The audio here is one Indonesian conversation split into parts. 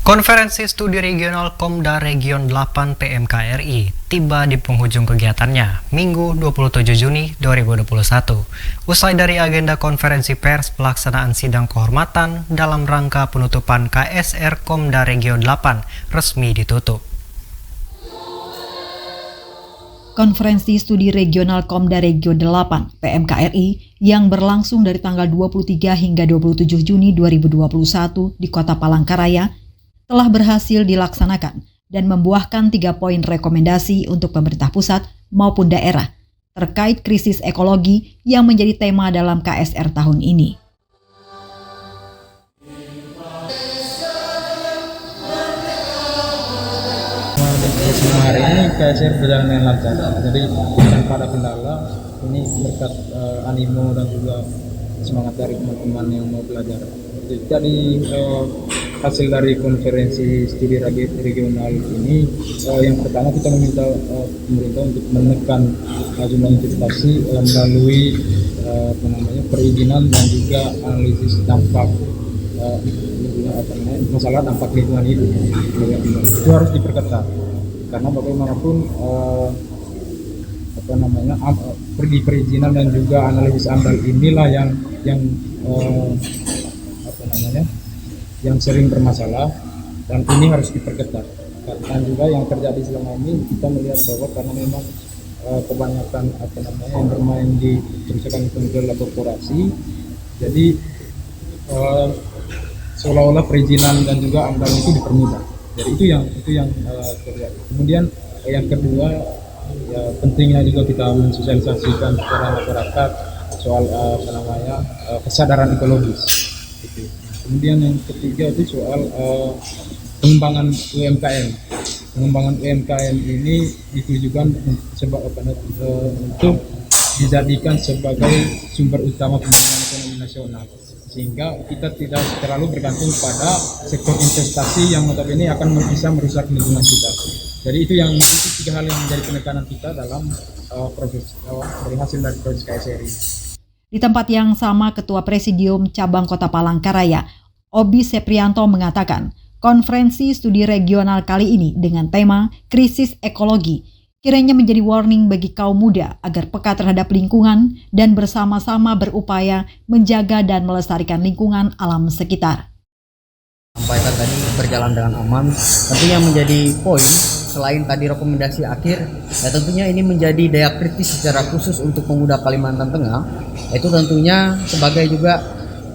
Konferensi Studi Regional Komda Region 8 PMKRI tiba di penghujung kegiatannya Minggu 27 Juni 2021. Usai dari agenda konferensi pers pelaksanaan sidang kehormatan dalam rangka penutupan KSR Komda Region 8 resmi ditutup. Konferensi Studi Regional Komda Region 8 PMKRI yang berlangsung dari tanggal 23 hingga 27 Juni 2021 di Kota Palangkaraya telah berhasil dilaksanakan dan membuahkan 3 poin rekomendasi untuk pemerintah pusat maupun daerah terkait krisis ekologi yang menjadi tema dalam KSR tahun ini. Hari ini KSR berjalan dengan lancar, jadi tanpa ada kendala. Ini berkat animo dan juga semangat dari teman-teman yang mau belajar. Jadi hasil dari konferensi studi regional ini, yang pertama kita meminta pemerintah untuk menekan jumlah investasi melalui perizinan dan juga analisis dampak masalah dampak lingkungan hidup. Itu harus diperketat karena bagaimanapun perizinan dan juga analisis AMDAL inilah yang sering bermasalah, dan ini harus diperketat. Karena juga yang terjadi selama ini kita melihat bahwa karena memang kebanyakan yang bermain di kebijakan kementerian korporasi, jadi seolah-olah perizinan dan juga AMDAL itu dipermudah. Jadi itu yang terjadi. Kemudian yang kedua, ya pentingnya juga kita mensosialisasikan kepada masyarakat soal kesadaran ekologis. Gitu. Kemudian yang ketiga itu soal pengembangan UMKM. Pengembangan UMKM ini ditujukan untuk dijadikan sebagai sumber utama pengembangan ekonomi nasional, sehingga kita tidak terlalu bergantung pada sektor investasi yang notabene akan bisa merusak lingkungan kita. Jadi itu 3 hal yang menjadi penekanan kita dalam dari hasil dari proses KSR ini. Di tempat yang sama, Ketua Presidium Cabang Kota Palangkaraya, Obi Seprianto mengatakan, konferensi studi regional kali ini dengan tema krisis ekologi kiranya menjadi warning bagi kaum muda agar peka terhadap lingkungan dan bersama-sama berupaya menjaga dan melestarikan lingkungan alam sekitar. Sampaikan tadi berjalan dengan aman, tentunya menjadi poin selain tadi rekomendasi akhir, ya tentunya ini menjadi daya kritis secara khusus untuk pemuda Kalimantan Tengah, itu tentunya sebagai juga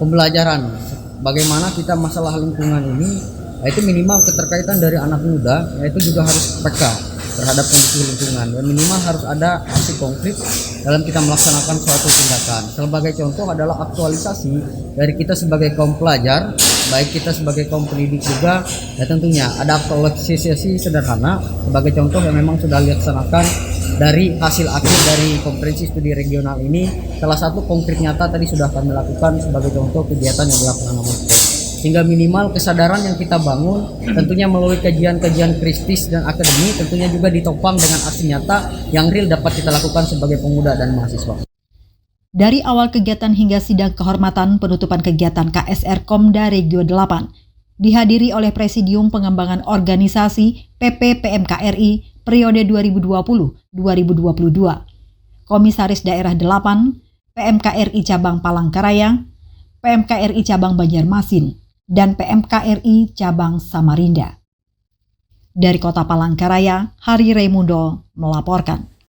pembelajaran bagaimana kita masalah lingkungan ini, yaitu minimal keterkaitan dari anak muda, yaitu juga harus peka terhadap kondisi lingkungan, dan minimal harus ada aksi konkret dalam kita melaksanakan suatu tindakan. Sebagai contoh adalah aktualisasi dari kita sebagai kaum pelajar, baik kita sebagai kaum pendidik juga, ya tentunya ada aktualisasi sederhana sebagai contoh yang memang sudah dilaksanakan dari hasil akhir dari konferensi studi regional ini. Salah satu konkret nyata tadi sudah kami lakukan sebagai contoh kegiatan yang dilakukan sehingga minimal kesadaran yang kita bangun tentunya melalui kajian-kajian kritis dan akademik tentunya juga ditopang dengan aksi nyata yang real dapat kita lakukan sebagai pemuda dan mahasiswa. Dari awal kegiatan hingga sidang kehormatan penutupan kegiatan KSR Komda Region 8 dihadiri oleh Presidium Pengembangan Organisasi PP PMKRI periode 2020-2022, Komisaris Daerah 8 PMKRI Cabang Palangkaraya, PMKRI Cabang Banjarmasin, dan PMKRI Cabang Samarinda. Dari Kota Palangkaraya, Hari Raimundo melaporkan.